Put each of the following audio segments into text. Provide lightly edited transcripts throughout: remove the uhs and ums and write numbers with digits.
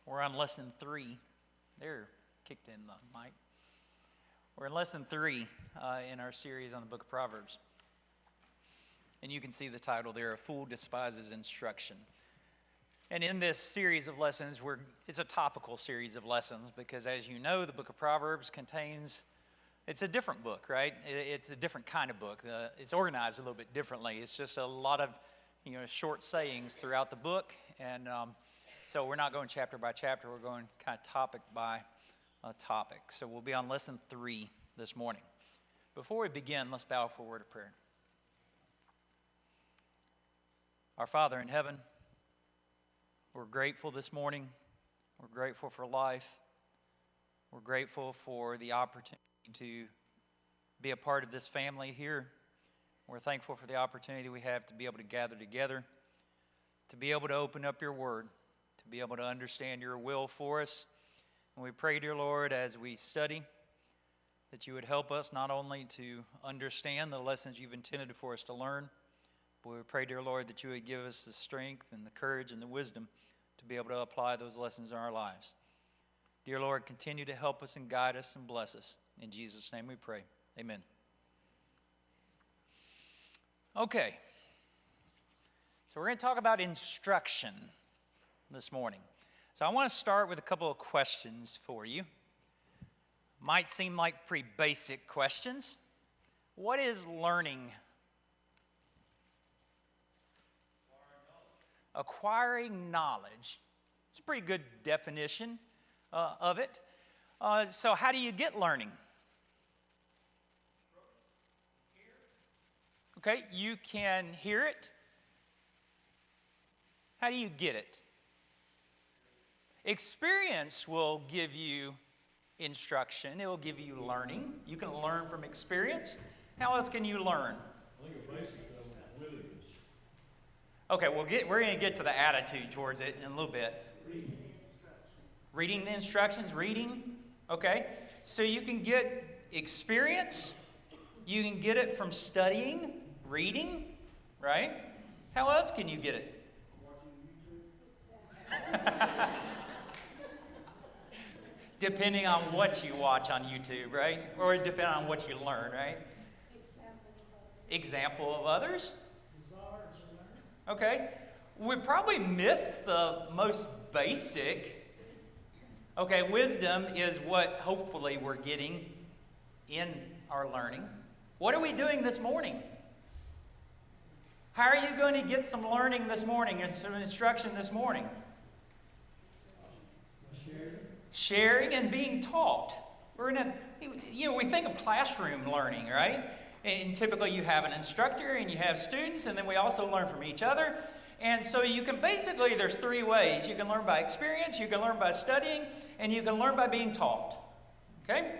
We're on lesson 3. There, kicked in the mic. We're in lesson 3 in our series on the book of Proverbs. And you can see the title there, A Fool Despises Instruction. And in this series of lessons, it's a topical series of lessons because, as you know, the book of Proverbs it's a different book, right? It's a different kind of book. It's organized a little bit differently. It's just a lot of, short sayings throughout the book. And so we're not going chapter by chapter. We're going kind of topic by topic. So we'll be on lesson 3 this morning. Before we begin, let's bow for a word of prayer. Our Father in heaven, we're grateful this morning. We're grateful for life. We're grateful for the opportunity to be a part of this family here. We're thankful for the opportunity we have to be able to gather together, to be able to open up your word, to be able to understand your will for us. And we pray, dear Lord, as we study, that you would help us not only to understand the lessons you've intended for us to learn, but we pray, dear Lord, that you would give us the strength and the courage and the wisdom to be able to apply those lessons in our lives. Dear Lord, continue to help us and guide us and bless us. In Jesus' name we pray. Amen. Okay. So we're going to talk about instruction this morning. So I want to start with a couple of questions for you. Might seem like pretty basic questions. What is learning? Acquiring knowledge. It's a pretty good definition of it. So how do you get learning? Okay, you can hear it. How do you get it? Experience will give you instruction. It will give you learning. You can learn from experience. How else can you learn? I think a basic willingness. Okay, we're going to get to the attitude towards it in a little bit. Reading the instructions, reading. Okay, so you can get experience. You can get it from studying, reading, right? How else can you get it? Depending on what you watch on YouTube, right? Or depending on what you learn, right? Example of others. Okay. We probably miss the most basic. Okay, wisdom is what hopefully we're getting in our learning. What are we doing this morning? How are you going to get some learning this morning and some instruction this morning? Sharing and being taught. We think of classroom learning, right? And typically you have an instructor and you have students, and then we also learn from each other. And so you can there's 3 ways. You can learn by experience, you can learn by studying, and you can learn by being taught. Okay?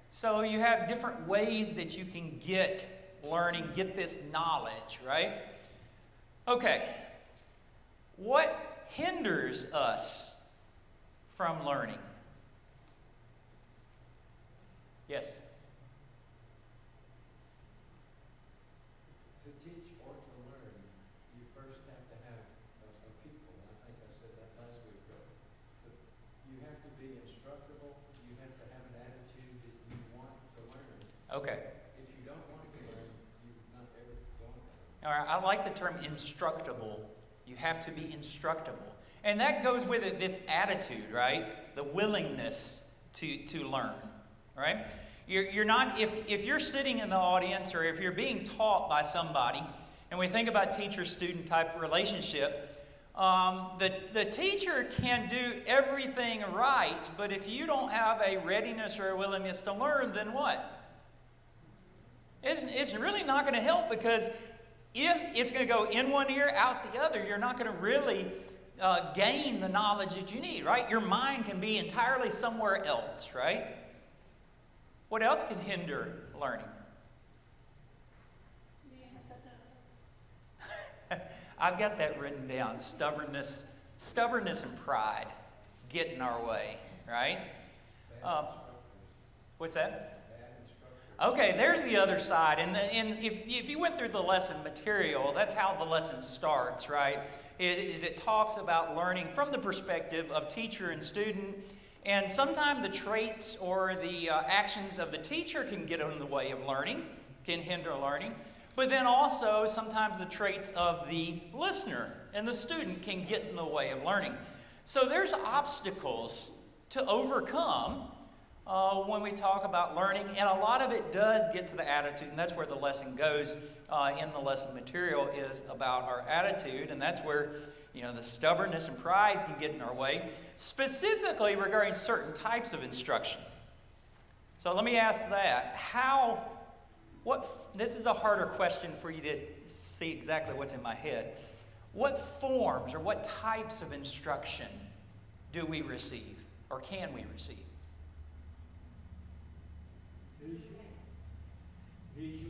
So you have different ways that you can get learning, get this knowledge, right? Okay. What hinders us from learning? Yes? To teach or to learn, you first have to have a people. I think I said that last week. But you have to be instructable. You have to have an attitude that you want to learn. Okay. If you don't want to learn, you're not ever going to learn. All right, I like the term instructable. You have to be instructable. And that goes with it, this attitude, right? The willingness to learn, right? You're not, if you're sitting in the audience or if you're being taught by somebody, and we think about teacher-student type relationship, the teacher can do everything right, but if you don't have a readiness or a willingness to learn, then what? It's really not going to help, because if it's going to go in one ear, out the other, you're not going to really gain the knowledge that you need, right? Your mind can be entirely somewhere else, right? What else can hinder learning? I've got that written down. Stubbornness and pride get in our way, right? What's that? Okay, there's the other side. And if you went through the lesson material, that's how the lesson starts, right? It talks about learning from the perspective of teacher and student. And sometimes the traits or the actions of the teacher can get in the way of learning, can hinder learning. But then also, sometimes the traits of the listener and the student can get in the way of learning. So there's obstacles to overcome when we talk about learning, and a lot of it does get to the attitude, and that's where the lesson goes in the lesson material, is about our attitude, and that's where the stubbornness and pride can get in our way, specifically regarding certain types of instruction. So let me ask that. This is a harder question for you to see exactly what's in my head. What forms or what types of instruction do we receive, or can we receive?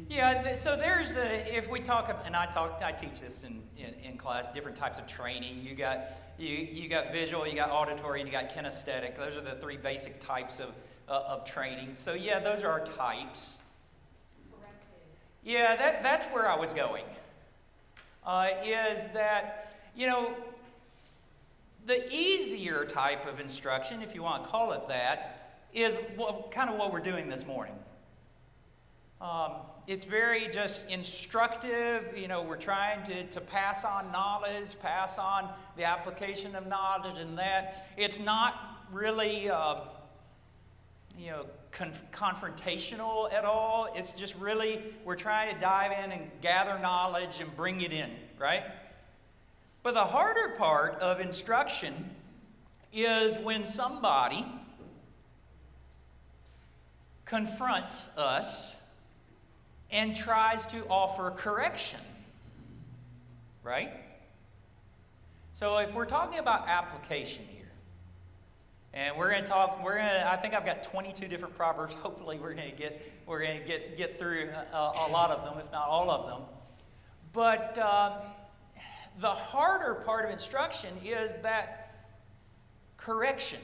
Yeah, so there's if we talk, and I teach this in class, different types of training. You got visual, you got auditory, and you got kinesthetic. Those are the three basic types of training. So yeah, those are our types. Yeah, that's where I was going. Is that, the easier type of instruction, if you want to call it that, is kind of what we're doing this morning. It's very just instructive. We're trying to pass on knowledge, pass on the application of knowledge, and that. It's not really, confrontational at all. It's just really, we're trying to dive in and gather knowledge and bring it in, right? But the harder part of instruction is when somebody confronts us and tries to offer correction, right? So if we're talking about application here, and I think I've got 22 different proverbs. Hopefully we're going to get through a lot of them, if not all of them. But the harder part of instruction is that correction.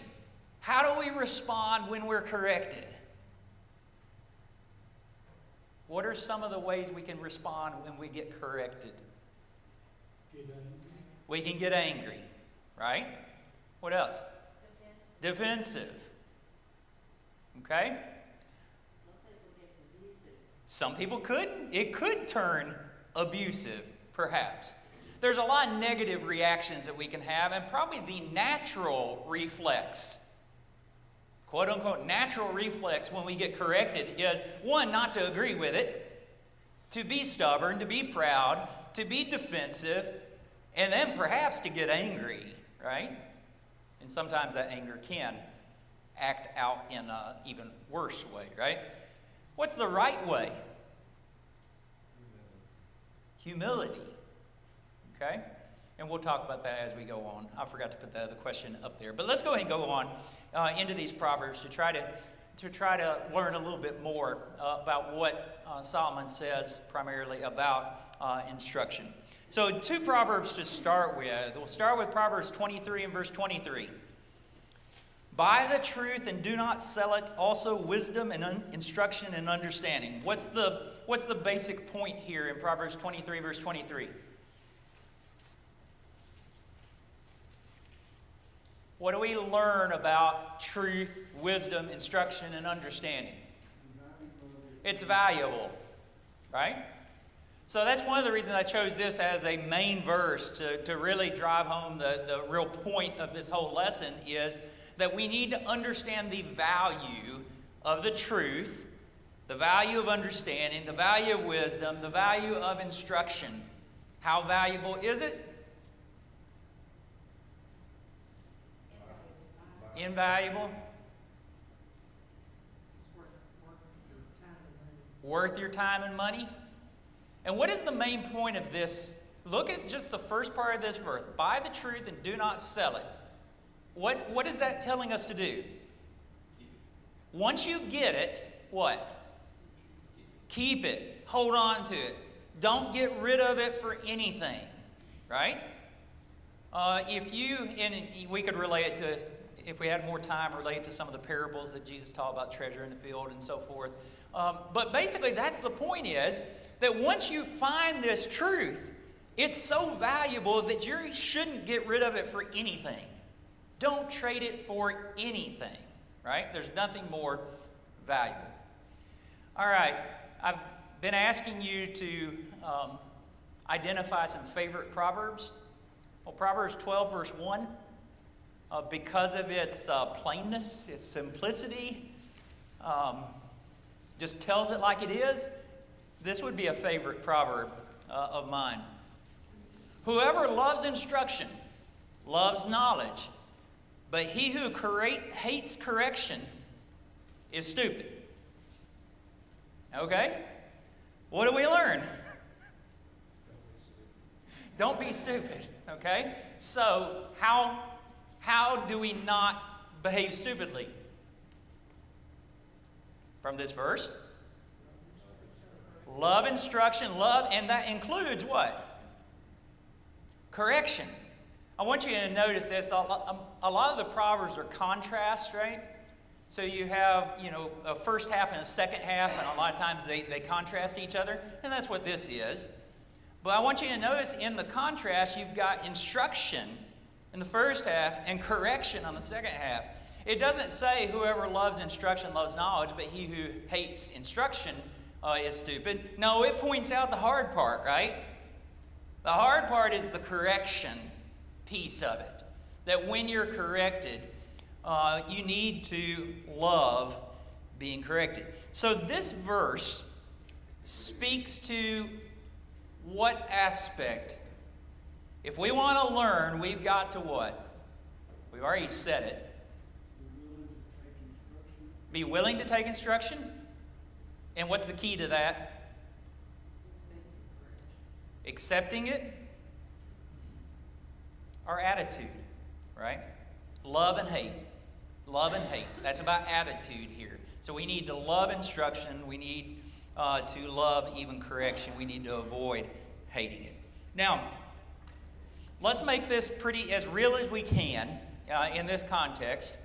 How do we respond when we're corrected? What are some of the ways we can respond when we get corrected? We can get angry, right? What else? Defensive. Okay? Some people couldn't. It could turn abusive, perhaps. There's a lot of negative reactions that we can have, and probably the natural reflex, quote unquote, natural reflex when we get corrected is, one, not to agree with it, to be stubborn, to be proud, to be defensive, and then perhaps to get angry, right? And sometimes that anger can act out in an even worse way, right? What's the right way? Humility. Okay? And we'll talk about that as we go on. I forgot to put that other question up there. But let's go ahead and go on into these Proverbs to try to learn a little bit more about what Solomon says primarily about instruction. So 2 Proverbs to start with. We'll start with Proverbs 23 and verse 23. Buy the truth and do not sell it, also wisdom and instruction and understanding. What's the basic point here in Proverbs 23, verse 23? What do we learn about truth, wisdom, instruction, and understanding? It's valuable, right? So that's one of the reasons I chose this as a main verse to really drive home the real point of this whole lesson is that we need to understand the value of the truth, the value of understanding, the value of wisdom, the value of instruction. How valuable is it? Invaluable? Worth your time and money? And what is the main point of this? Look at just the first part of this verse. Buy the truth and do not sell it. What is that telling us to do? Once you get it, what? Keep it. Hold on to it. Don't get rid of it for anything, right? And we could relate it to if we had more time, relate to some of the parables that Jesus taught about treasure in the field and so forth. But basically, that's the point, is that once you find this truth, it's so valuable that you shouldn't get rid of it for anything. Don't trade it for anything, right? There's nothing more valuable. All right, I've been asking you to identify some favorite Proverbs. Well, Proverbs 12, verse 1, because of its plainness, its simplicity, just tells it like it is. This would be a favorite proverb of mine. Whoever loves instruction loves knowledge, but he who hates correction is stupid. Okay? What do we learn? Don't be stupid, okay? So, how do we not behave stupidly? From this verse? Love instruction, and that includes what? Correction. I want you to notice this. A lot of the Proverbs are contrasts, right? So you have, a first half and a second half, and a lot of times they contrast each other, and that's what this is. But I want you to notice in the contrast, you've got instruction in the first half and correction on the second half. It doesn't say whoever loves instruction loves knowledge, but he who hates instruction is stupid. No, it points out the hard part, right? The hard part is the correction piece of it. That when you're corrected, you need to love being corrected. So this verse speaks to what aspect? If we want to learn, we've got to what? We've already said it. Be willing to take instruction. And what's the key to that? Accepting it. Our attitude, right? Love and hate. Love and hate. That's about attitude here. So we need to love instruction. We need to love even correction. We need to avoid hating it. Now, let's make this as real as we can in this context.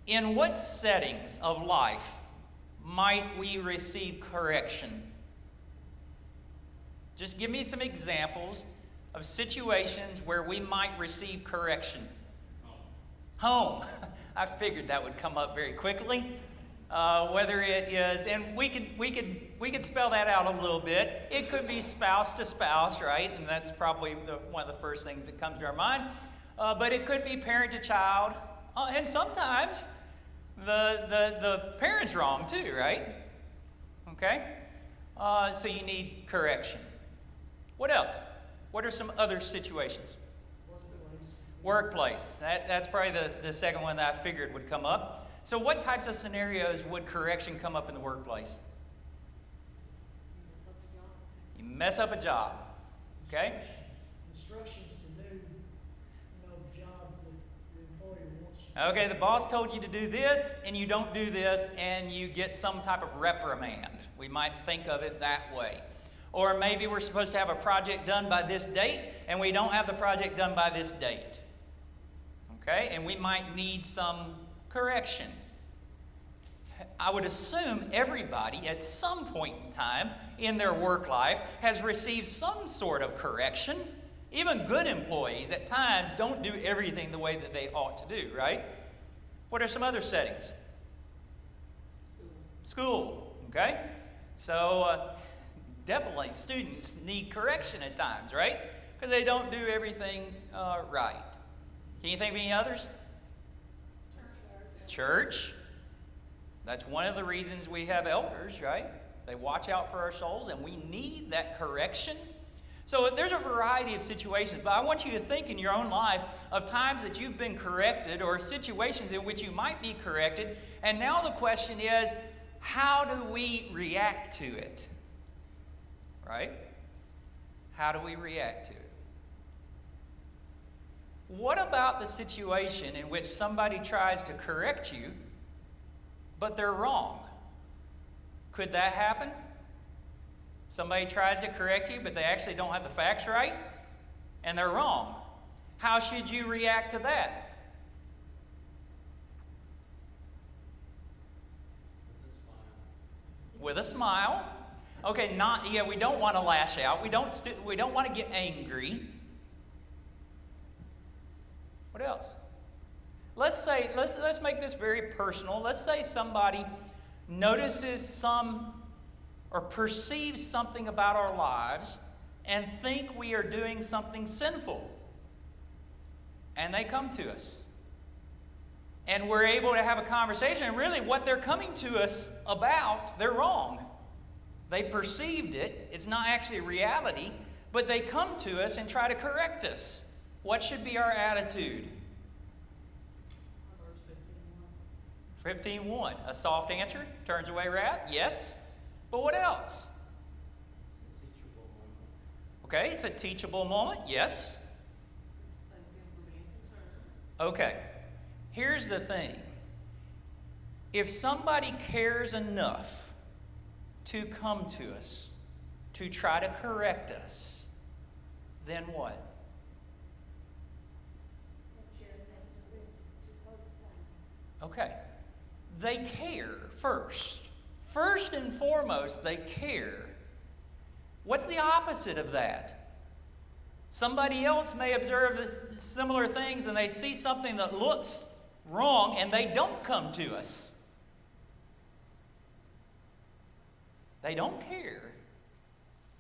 In what settings of life might we receive correction? Just give me some examples of situations where we might receive correction. Home. I figured that would come up very quickly. Whether it is, and we could spell that out a little bit. It could be spouse to spouse, right? And that's probably one of the first things that comes to our mind. But it could be parent to child, and sometimes the parent's wrong too, right? Okay. So you need correction. What else? What are some other situations? Workplace. That's probably the second one that I figured would come up. So what types of scenarios would correction come up in the workplace? You mess up a job. Okay? Instructions to do, the job that the employer wants. Okay, the boss told you to do this, and you don't do this, and you get some type of reprimand. We might think of it that way. Or maybe we're supposed to have a project done by this date, and we don't have the project done by this date. Okay? And we might need some correction. I would assume everybody at some point in time in their work life has received some sort of correction. Even good employees at times don't do everything the way that they ought to do, right? What are some other settings? School, okay? So definitely students need correction at times, right? Because they don't do everything right. Can you think of any others? Church. That's one of the reasons we have elders, right? They watch out for our souls, and we need that correction. So there's a variety of situations, but I want you to think in your own life of times that you've been corrected or situations in which you might be corrected. And now the question is, how do we react to it? Right? How do we react to it? What about the situation in which somebody tries to correct you, but they're wrong? Could that happen? Somebody tries to correct you, but they actually don't have the facts right, and they're wrong. How should you react to that? with a smile. Okay, we don't want to lash out. We don't want to get angry. What else? Let's make this very personal. Let's say somebody notices or perceives something about our lives and think we are doing something sinful. And they come to us. And we're able to have a conversation. And really what they're coming to us about, they're wrong. They perceived it. It's not actually reality. But they come to us and try to correct us. What should be our attitude? 15:1. A soft answer turns away wrath. Yes. But what else? Okay, it's a teachable moment. Yes. Okay. Here's the thing. If somebody cares enough to come to us, to try to correct us, then what? Okay. They care first. First and foremost, they care. What's the opposite of that? Somebody else may observe similar things and they see something that looks wrong and they don't come to us. They don't care.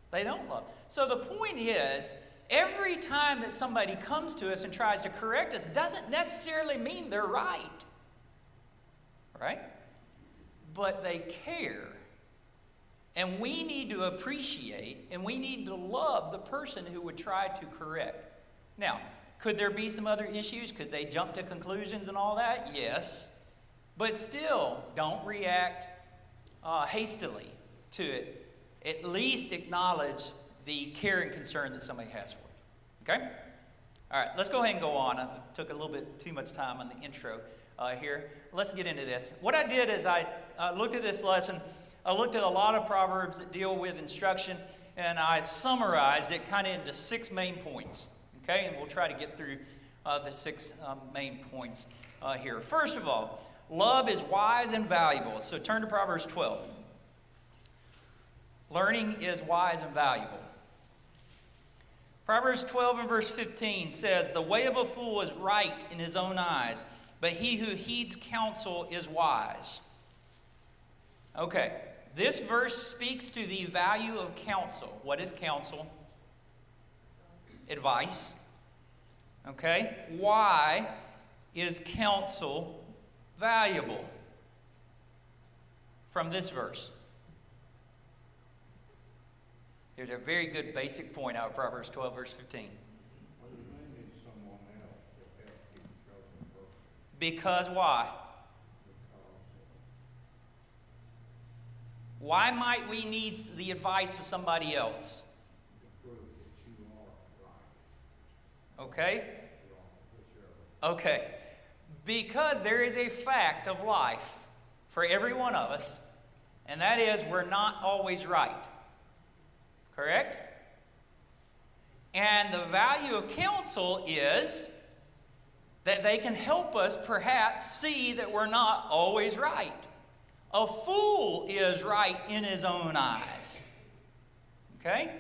They don't love. So the point is, every time that somebody comes to us and tries to correct us doesn't necessarily mean they're right. Right? But they care. And we need to appreciate and we need to love the person who would try to correct. Now, could there be some other issues? Could they jump to conclusions and all that? Yes. But still, don't react hastily to it. At least acknowledge the care and concern that somebody has for you. Okay? All right, let's go ahead and go on. I took a little bit too much time on the intro here. Let's get into this. What I did is I looked at this lesson. I looked at a lot of Proverbs that deal with instruction, and I summarized it kind of into 6 main points. Okay, and we'll try to get through the 6 main points here. First of all, love is wise and valuable. So turn to Proverbs 12. Learning is wise and valuable. Proverbs 12 and verse 15 says, "The way of a fool is right in his own eyes, but he who heeds counsel is wise." Okay, this verse speaks to the value of counsel. What is counsel? Advice. Okay, why is counsel valuable? From this verse. There's a very good basic point out of Proverbs 12, verse 15. Because why? Why might we need the advice of somebody else? Okay? Okay. Because there is a fact of life for every one of us, and that is we're not always right. Correct? And the value of counsel is that they can help us perhaps see that we're not always right. A fool is right in his own eyes. Okay?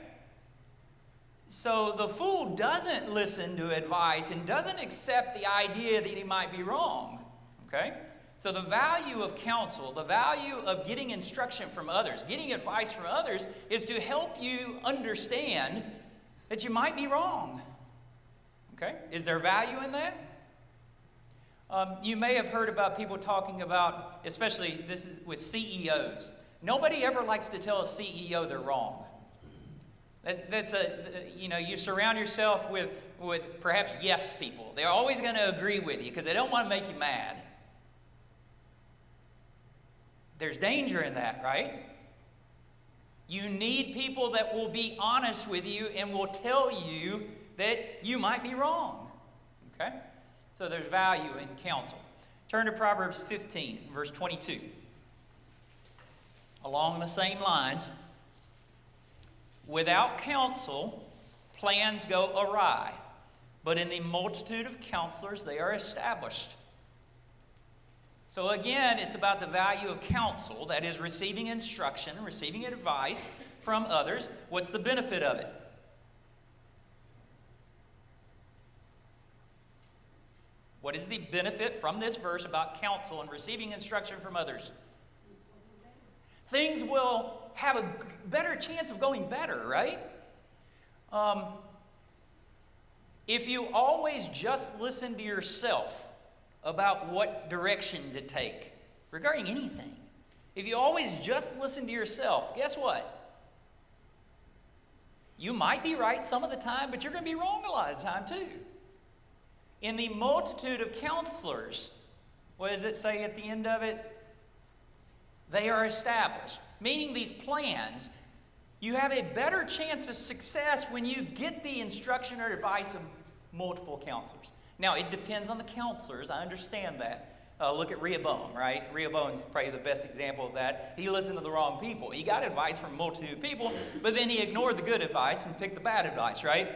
So the fool doesn't listen to advice and doesn't accept the idea that he might be wrong. Okay? So the value of counsel, the value of getting instruction from others, getting advice from others, is to help you understand that you might be wrong. Okay? Is there value in that? You may have heard about people talking about, especially this is with CEOs. Nobody ever likes to tell a CEO they're wrong. You surround yourself with perhaps yes people. They're always going to agree with you because they don't want to make you mad. There's danger in that, right? You need people that will be honest with you and will tell you that you might be wrong. Okay? So there's value in counsel. Turn to Proverbs 15, verse 22. Along the same lines, without counsel, plans go awry, but in the multitude of counselors they are established. So again, it's about the value of counsel, that is receiving instruction, receiving advice from others. What's the benefit of it? What is the benefit from this verse about counsel and receiving instruction from others? Things will have a better chance of going better, right? If you always just listen to yourself about what direction to take regarding anything, if you always just listen to yourself, guess what? You might be right some of the time, but you're going to be wrong a lot of the time too. In the multitude of counselors, what does it say at the end of it? They are established. Meaning these plans, you have a better chance of success when you get the instruction or advice of multiple counselors. Now, it depends on the counselors. I understand that. Look at Rehoboam, right? Rehoboam is probably the best example of that. He listened to the wrong people. He got advice from a multitude of people, but then he ignored the good advice and picked the bad advice, right?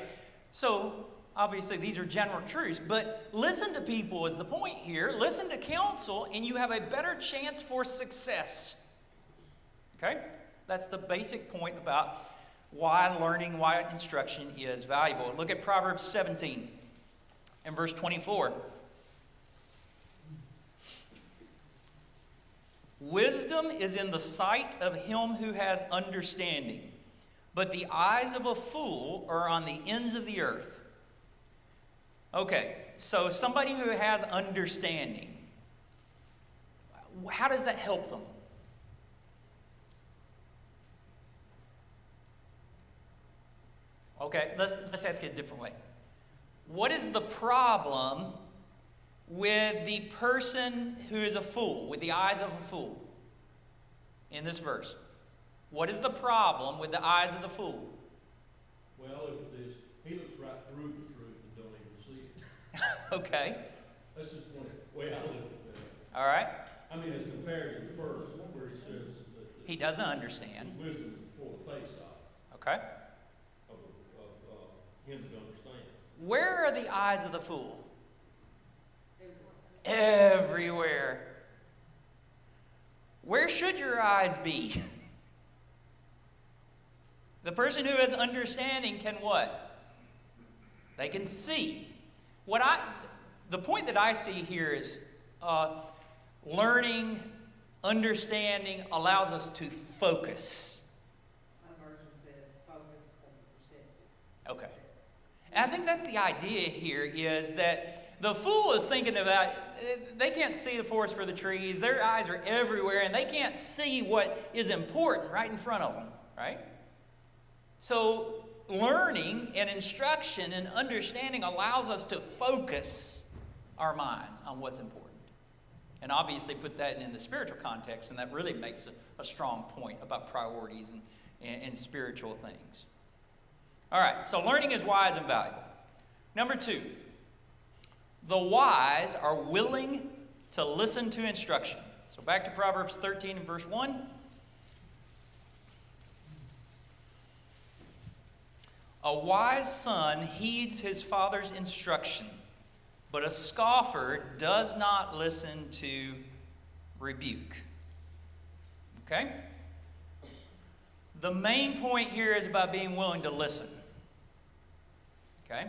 So, obviously, these are general truths, but listen to people is the point here. Listen to counsel, and you have a better chance for success. Okay? That's the basic point about why learning, why instruction is valuable. Look at Proverbs 17 and verse 24. Wisdom is in the sight of him who has understanding, but the eyes of a fool are on the ends of the earth. Okay, so somebody who has understanding, how does that help them? Okay, let's ask it a different way. What is the problem with the person who is a fool, with the eyes of a fool in this verse? What is the problem with the eyes of the fool? Well, look at this. He looks right through the truth and don't even see it. Okay. That's just one way I look at that. All right. I mean, it's compared to the first, where he says that He doesn't understand. his wisdom is before the face of Okay. him to understand. Where are the eyes of the fool? Everywhere. Where should your eyes be? The person who has understanding can what? They can see. The point that I see here is learning, understanding allows us to focus. My version says focus on the perceptive. Okay. And I think that's the idea here is that the fool is thinking about, they can't see the forest for the trees. Their eyes are everywhere, and they can't see what is important right in front of them, right? So learning and instruction and understanding allows us to focus our minds on what's important. And obviously put that in the spiritual context, and that really makes a strong point about priorities and spiritual things. All right, so learning is wise and valuable. Number 2, the wise are willing to listen to instruction. So back to Proverbs 13 and verse 1. A wise son heeds his father's instruction, but a scoffer does not listen to rebuke. Okay? The main point here is about being willing to listen. Okay?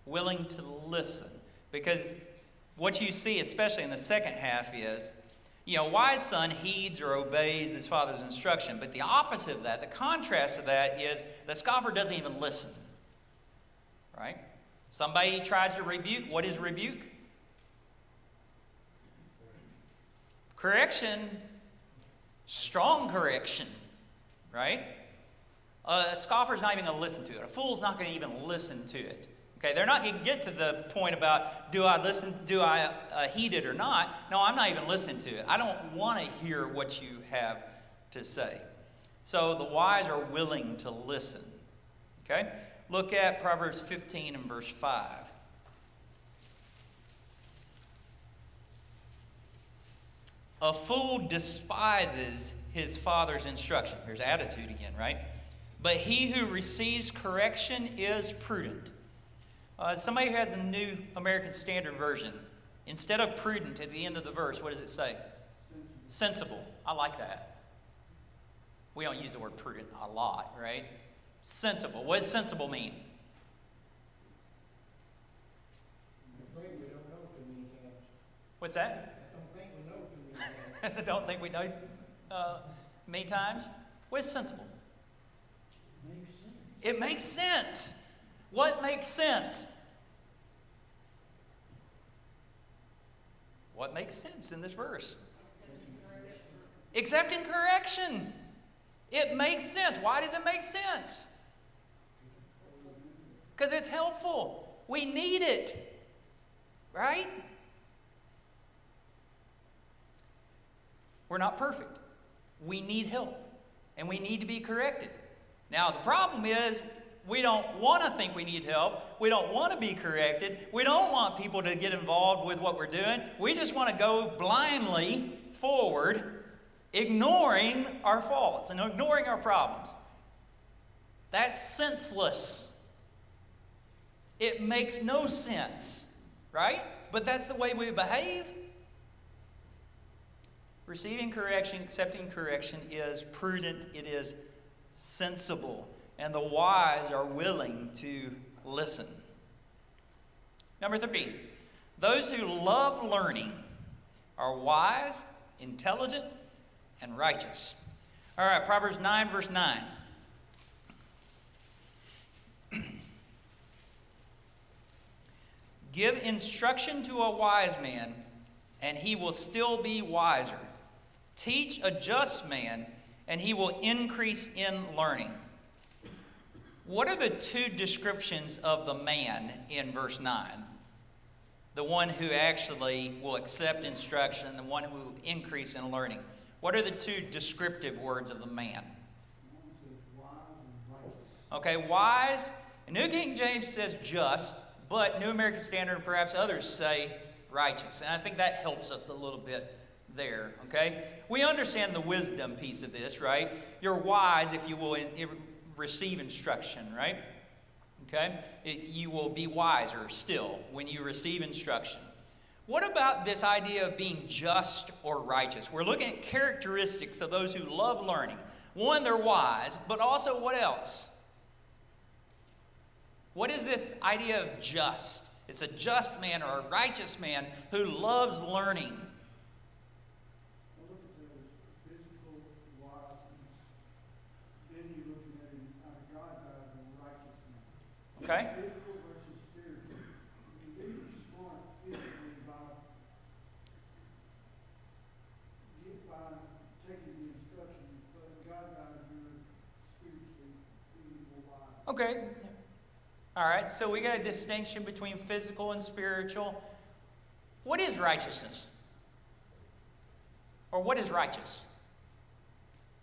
Willing to listen. Because what you see, especially in the second half, is, wise son heeds or obeys his father's instruction. But the opposite of that, the contrast of that, is the scoffer doesn't even listen. Right? Somebody tries to rebuke. What is rebuke? Correction. Strong correction. Right? A scoffer's not even going to listen to it. A fool's not going to even listen to it. Okay, they're not going to get to the point about, do I heed it or not? No, I'm not even listening to it. I don't want to hear what you have to say. So the wise are willing to listen. Okay? Look at Proverbs 15 and verse 5. A fool despises his father's instruction. Here's attitude again, right? But he who receives correction is prudent. Somebody who has a New American Standard Version Instead of prudent at the end of the verse, what does it say? Sensible. I like that. We don't use the word prudent a lot, right? Sensible. What does sensible mean? I'm afraid we don't know too many times. What's that? I don't think we know too many times. Don't think we know many times. What is sensible? Makes sense. It makes sense. What makes sense? What makes sense in this verse? Accepting correction. It makes sense. Why does it make sense? Because it's helpful. We need it. Right? We're not perfect. We need help. And we need to be corrected. Now, the problem is we don't want to think we need help. We don't want to be corrected. We don't want people to get involved with what we're doing. We just want to go blindly forward, ignoring our faults and ignoring our problems. That's senseless. It makes no sense, right? But that's the way we behave. Receiving correction, accepting correction is prudent. It is sensible. And the wise are willing to listen. Number 3, those who love learning are wise, intelligent, and righteous. All right, Proverbs 9, verse 9. Give instruction to a wise man, and he will still be wiser. Teach a just man, and he will increase in learning. What are the 2 descriptions of the man in verse 9? The one who actually will accept instruction, and the one who will increase in learning. What are the 2 descriptive words of the man? Okay, wise. New King James says just, but New American Standard and perhaps others say righteous. And I think that helps us a little bit there, okay? We understand the wisdom piece of this, right? You're wise if you will receive instruction, right? Okay? You will be wiser still when you receive instruction. What about this idea of being just or righteous? We're looking at characteristics of those who love learning. One, they're wise, but also what else? What is this idea of just? It's a just man or a righteous man who loves learning. Look at those physical wiseness. Then you're looking at him out of God's eyes and righteousness. Okay? Physical versus spiritual. You can be smart physically by taking the instruction, but in God's eyes you're spiritually being more wise. Okay. All right, so we got a distinction between physical and spiritual. What is righteousness? Or what is righteous?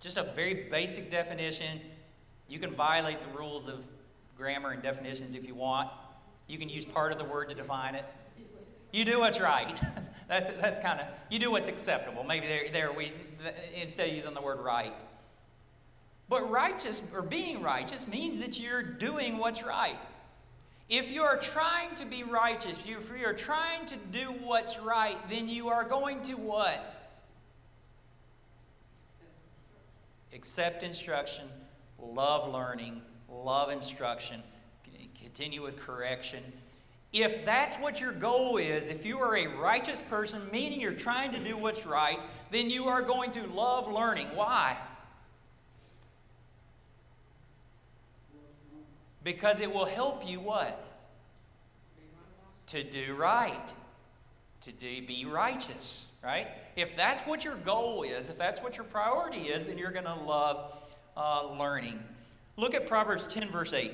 Just a very basic definition. You can violate the rules of grammar and definitions if you want. You can use part of the word to define it. You do what's right. That's kind of, you do what's acceptable. Maybe we instead of using the word right. But righteous, or being righteous, means that you're doing what's right. If you are trying to be righteous, if you are trying to do what's right, then you are going to what? Accept instruction, love learning, love instruction, continue with correction. If that's what your goal is, if you are a righteous person, meaning you're trying to do what's right, then you are going to love learning. Why? Because it will help you what? To do right. Be righteous, right? If that's what your goal is, if that's what your priority is, then you're going to love learning. Look at Proverbs 10, verse 8.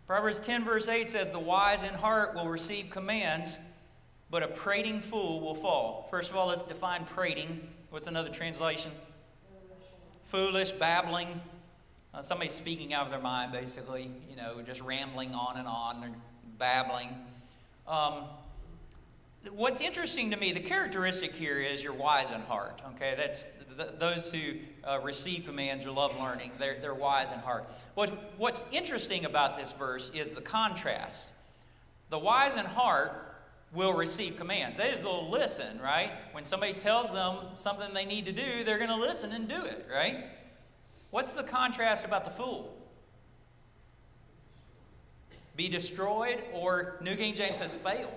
Proverbs 10, verse 8 says, "The wise in heart will receive commands, but a prating fool will fall." First of all, let's define prating. What's another translation? Foolish, babbling. Somebody speaking out of their mind, basically, just rambling on and babbling. What's interesting to me, the characteristic here is you're wise in heart. Okay, that's those who receive commands or love learning. They're wise in heart. What's interesting about this verse is the contrast. The wise in heart will receive commands. That is, they'll listen, right? When somebody tells them something they need to do, they're going to listen and do it, right? What's the contrast about the fool? Be destroyed, or New King James says fail.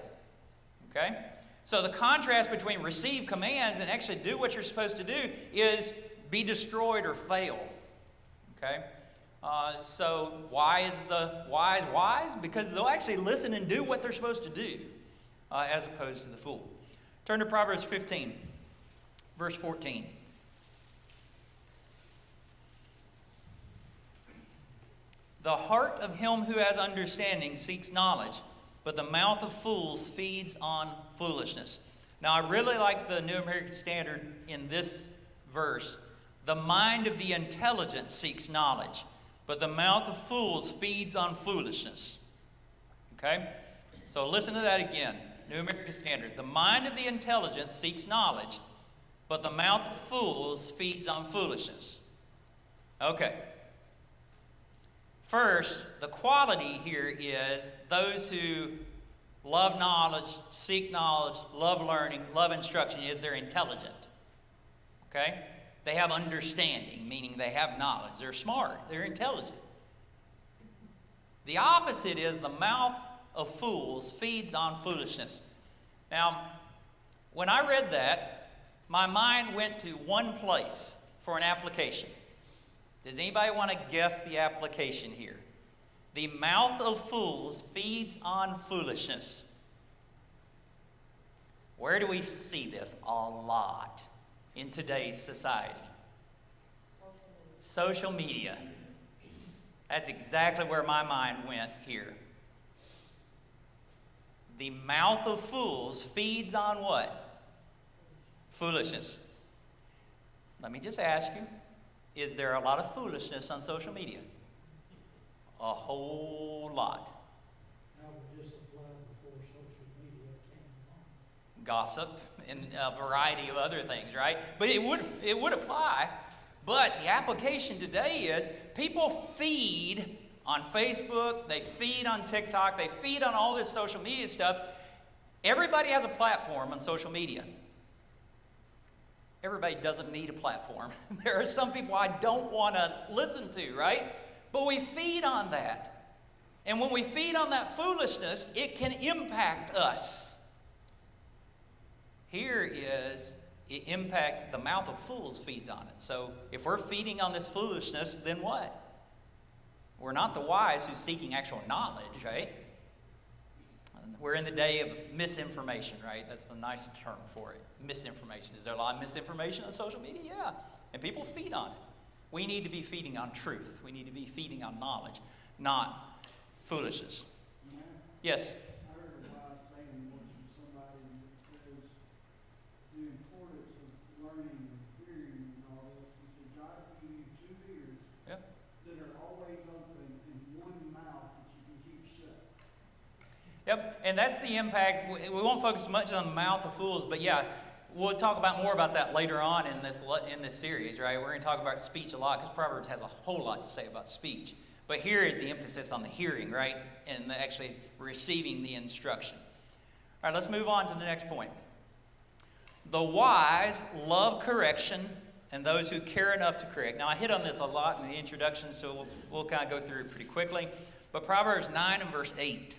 Okay? So the contrast between receive commands and actually do what you're supposed to do is be destroyed or fail. Okay? So why is the wise? Because they'll actually listen and do what they're supposed to do, as opposed to the fool. Turn to Proverbs 15, verse 14. The heart of him who has understanding seeks knowledge, but the mouth of fools feeds on foolishness. Now, I really like the New American Standard in this verse. The mind of the intelligent seeks knowledge, but the mouth of fools feeds on foolishness. Okay? So listen to that again. New American Standard. The mind of the intelligent seeks knowledge, but the mouth of fools feeds on foolishness. Okay. First, the quality here is those who love knowledge, seek knowledge, love learning, love instruction, is they're intelligent. Okay? They have understanding, meaning they have knowledge. They're smart. They're intelligent. The opposite is the mouth of fools feeds on foolishness. Now, when I read that, my mind went to one place for an application. Does anybody want to guess the application here? The mouth of fools feeds on foolishness. Where do we see this? A lot in today's society. Social media. That's exactly where my mind went here. The mouth of fools feeds on what? Foolishness. Let me just ask you, is there a lot of foolishness on social media? A whole lot. I would just apply before social media came along. Gossip and a variety of other things, right? But it would apply. But the application today is people feed on Facebook, they feed on TikTok, they feed on all this social media stuff. Everybody has a platform on social media. Everybody doesn't need a platform. There are some people I don't want to listen to, right? But we feed on that. And when we feed on that foolishness, it can impact us. Here is, it impacts, the mouth of fools feeds on it. So if we're feeding on this foolishness, then what? We're not the wise who's seeking actual knowledge, right? We're in the day of misinformation, right? That's the nice term for it. Misinformation. Is there a lot of misinformation on social media? Yeah. And people feed on it. We need to be feeding on truth. We need to be feeding on knowledge, not foolishness. Yes? I heard a wise saying once from somebody that says the importance of learning and hearing and all this. He said, God gave you 2 ears Yep. that are always open and one mouth that you can keep shut. Yep, and that's the impact. We won't focus much on the mouth of fools, but yeah, we'll talk about more about that later on in this series, right? We're going to talk about speech a lot because Proverbs has a whole lot to say about speech. But here is the emphasis on the hearing, right? And actually receiving the instruction. All right, let's move on to the next point. The wise love correction, and those who care enough to correct. Now, I hit on this a lot in the introduction, so we'll kind of go through it pretty quickly. But Proverbs 9 and verse 8.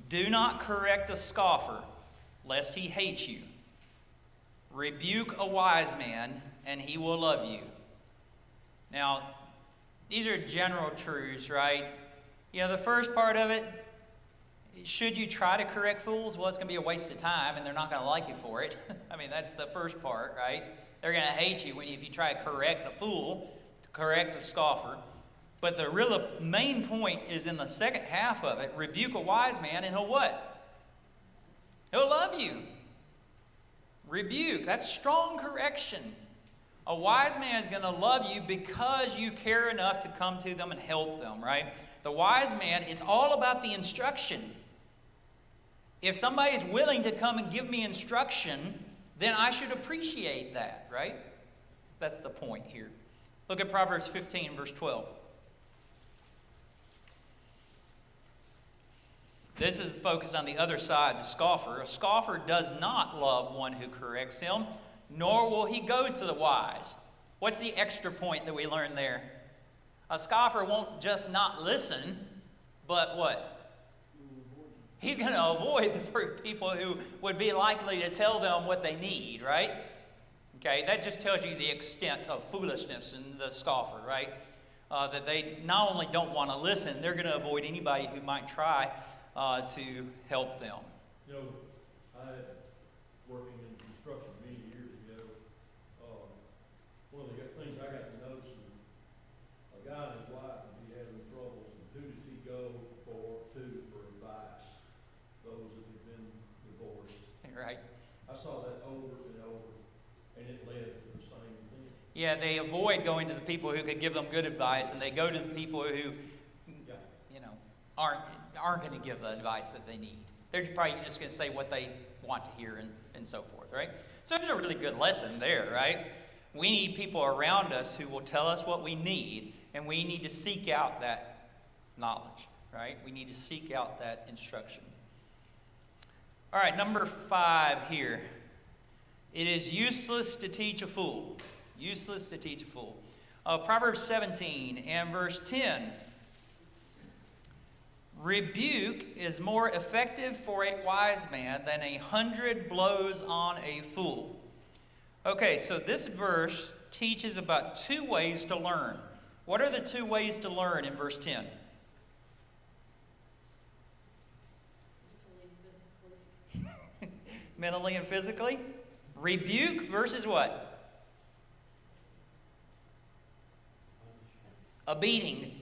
Do not correct a scoffer, lest he hate you. Rebuke a wise man, and he will love you. Now, these are general truths, right? You know, the first part of it, should you try to correct fools? Well, it's going to be a waste of time, and they're not going to like you for it. I mean, that's the first part, right? They're going to hate you if you try to correct a fool, to correct a scoffer. But the real main point is in the second half of it. Rebuke a wise man, and he'll what? He'll love you. Rebuke. That's strong correction. A wise man is going to love you because you care enough to come to them and help them, right? The wise man is all about the instruction. If somebody is willing to come and give me instruction, then I should appreciate that, right? That's the point here. Look at Proverbs 15, verse 12. This is focused on the other side, the scoffer. A scoffer does not love one who corrects him, nor will he go to the wise. What's the extra point that we learned there? A scoffer won't just not listen, but what? He's going to avoid the people who would be likely to tell them what they need, right? Okay, that just tells you the extent of foolishness in the scoffer, right? That they not only don't want to listen, they're going to avoid anybody who might try to help them. You know, I, working in construction many years ago, one of the things I got to notice is a guy and his wife would be having troubles, and who does he go for advice? Those that have been divorced. Right. I saw that over and over, and it led to the same thing. Yeah, they avoid going to the people who could give them good advice, and they go to the people who, you know, aren't going to give the advice that they need. They're probably just going to say what they want to hear and so forth, right? So there's a really good lesson there, right? We need people around us who will tell us what we need, and we need to seek out that knowledge, right? We need to seek out that instruction. All right, number 5 here. It is useless to teach a fool. Useless to teach a fool. Proverbs 17 and verse 10. Rebuke is more effective for a wise man than 100 blows on a fool. Okay, so this verse teaches about 2 ways to learn. What are the 2 ways to learn in verse 10? Mentally and physically. Rebuke versus what? A beating.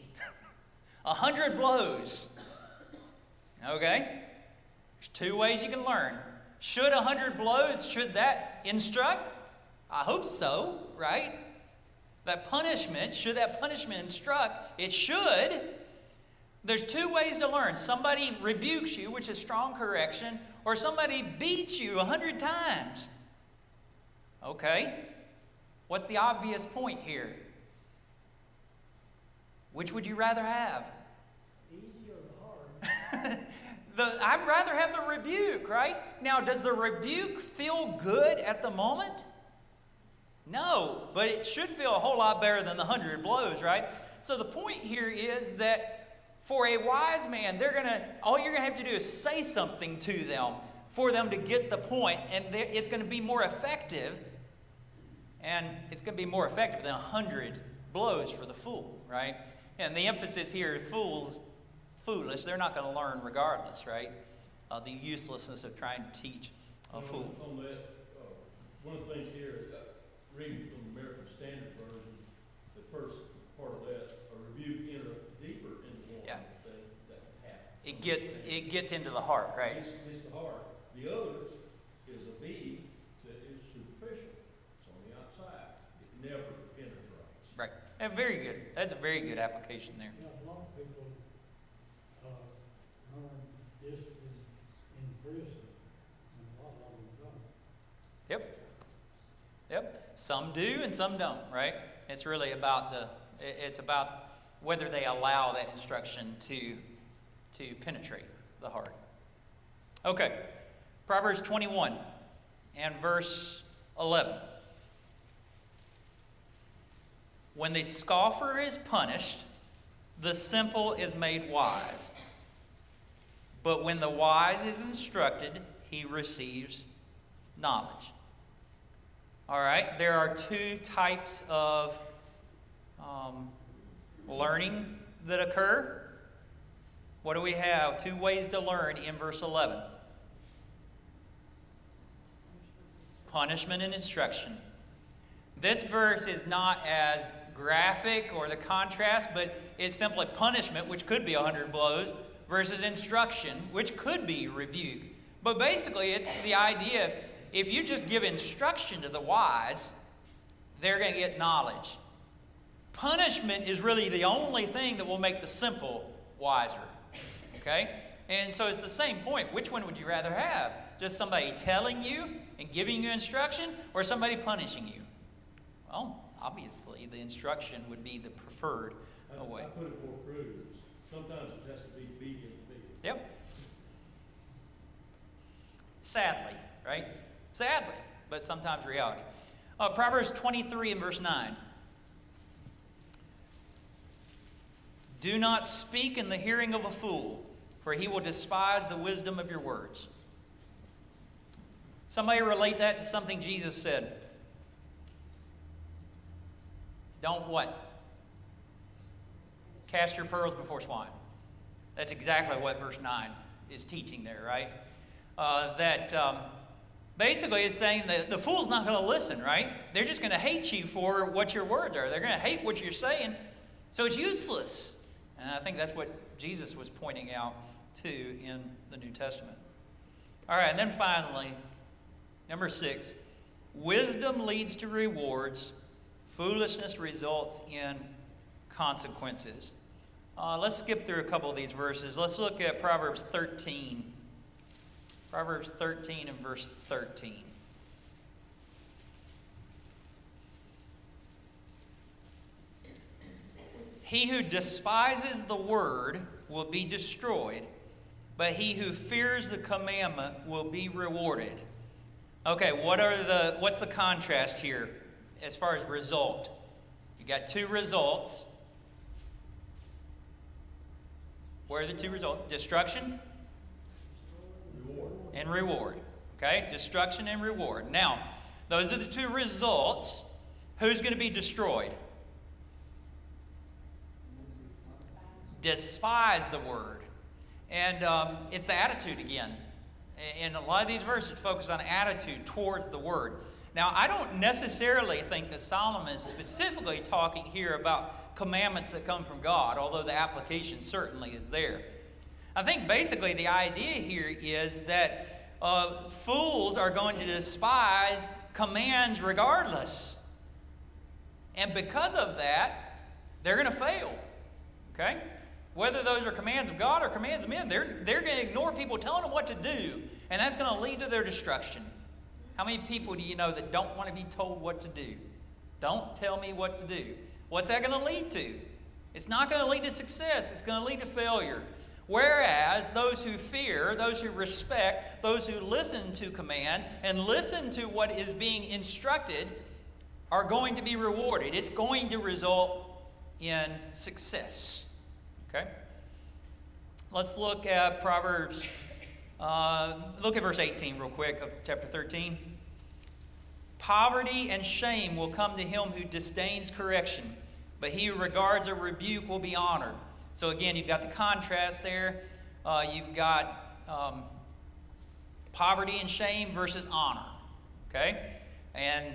100 blows. Okay? There's 2 ways you can learn. Should 100 blows, should that instruct? I hope so, right? That punishment, should that punishment instruct? It should. There's 2 ways to learn. Somebody rebukes you, which is strong correction, or somebody beats you 100 times. Okay? What's the obvious point here? Which would you rather have? Easy or hard? I'd rather have the rebuke, right? Now, does the rebuke feel good at the moment? No, but it should feel a whole lot better than the 100 blows, right? So the point here is that for a wise man, all you're gonna have to do is say something to them for them to get the point, and it's going to be more effective. And it's going to be more effective than 100 blows for the fool, right? And the emphasis here is foolish. They're not going to learn regardless, right? The uselessness of trying to teach a fool. On that, one of the things here, reading from the American Standard Version, the first part of that, a rebuke entereth deeper into one than half. It gets into the heart, right? It's the heart. The other is a beating that is superficial. It's on the outside. It never penetrates. Right. And very good. That's a very good application there. Yeah, a lot of people, learn this is in prison, and a lot of them don't. Yep. Some do and some don't, right? It's really about it's about whether they allow that instruction to penetrate the heart. Okay. Proverbs 21 and verse 11. When the scoffer is punished, the simple is made wise. But when the wise is instructed, he receives knowledge. All right, there are 2 types of learning that occur. What do we have? 2 ways to learn in verse 11. Punishment and instruction. This verse is not as graphic or the contrast, but it's simply punishment, which could be 100 blows, versus instruction, which could be rebuke. But basically, it's the idea, if you just give instruction to the wise, they're going to get knowledge. Punishment is really the only thing that will make the simple wiser. Okay? And so it's the same point. Which one would you rather have? Just somebody telling you and giving you instruction, or somebody punishing you? Well, obviously, the instruction would be the preferred way. I put it more crude. Sometimes it has to be beating. Yep. Sadly, right? Sadly, but sometimes reality. Proverbs 23 and verse 9. Do not speak in the hearing of a fool, for he will despise the wisdom of your words. Somebody relate that to something Jesus said. Don't what? Cast your pearls before swine. That's exactly what verse 9 is teaching there, right? Basically it's saying that the fool's not going to listen, right? They're just going to hate you for what your words are. They're going to hate what you're saying, so it's useless. And I think that's what Jesus was pointing out too in the New Testament. All right, and then finally, number 6, wisdom leads to rewards. Foolishness results in consequences. Let's skip through a couple of these verses. Let's look at Proverbs 13. Proverbs 13 and verse 13. He who despises the word will be destroyed, but he who fears the commandment will be rewarded. Okay, what's the contrast here as far as result? You got two results. What are the two results? Destruction and reward. Okay, destruction and reward. Now, those are the two results. Who's going to be destroyed? Despise the word. And it's the attitude again. And a lot of these verses focus on attitude towards the word. Now, I don't necessarily think that Solomon is specifically talking here about commandments that come from God, although the application certainly is there. I think basically the idea here is that fools are going to despise commands regardless. And because of that, they're going to fail. Okay? Whether those are commands of God or commands of men, they're going to ignore people telling them what to do, and that's going to lead to their destruction. How many people do you know that don't want to be told what to do? Don't tell me what to do. What's that going to lead to? It's not going to lead to success. It's going to lead to failure. Whereas those who fear, those who respect, those who listen to commands and listen to what is being instructed are going to be rewarded. It's going to result in success. Okay? Let's look at Proverbs. Look at verse 18 real quick of chapter 13. Poverty and shame will come to him who disdains correction, but he who regards a rebuke will be honored. So again, you've got the contrast there. You've got poverty and shame versus honor. Okay? And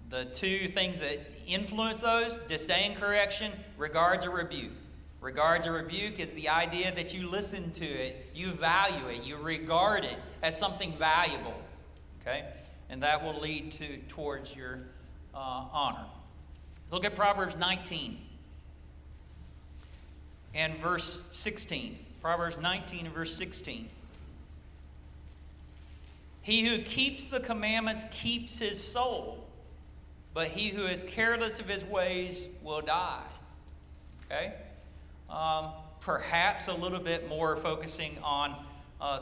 the two things that influence those, disdain correction, regards a rebuke. Regards a rebuke is the idea that you listen to it, you value it, you regard it as something valuable. Okay? And that will lead towards your honor. Look at Proverbs 19 and verse 16. Proverbs 19 and verse 16. He who keeps the commandments keeps his soul, but he who is careless of his ways will die. Okay? Perhaps a little bit more focusing on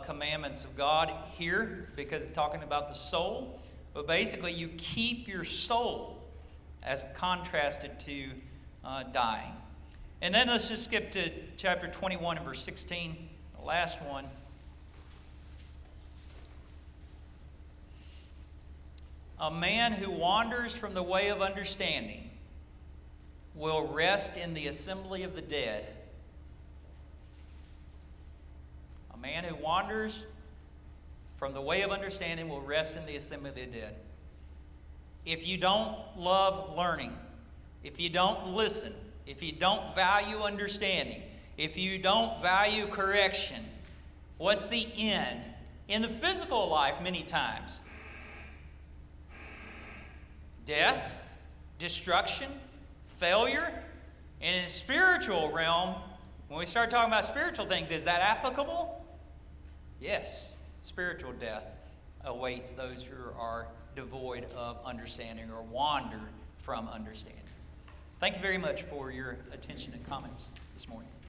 commandments of God here, because it's talking about the soul. But basically, you keep your soul as contrasted to dying. And then let's just skip to chapter 21 and verse 16, the last one. A man who wanders from the way of understanding will rest in the assembly of the dead. A man who wanders from the way of understanding will rest in the assembly of the dead. If you don't love learning, if you don't listen, if you don't value understanding, if you don't value correction, what's the end? In the physical life, many times, death, destruction, failure. And in the spiritual realm, when we start talking about spiritual things, is that applicable? Yes, spiritual death awaits those who are devoid of understanding or wander from understanding. Thank you very much for your attention and comments this morning.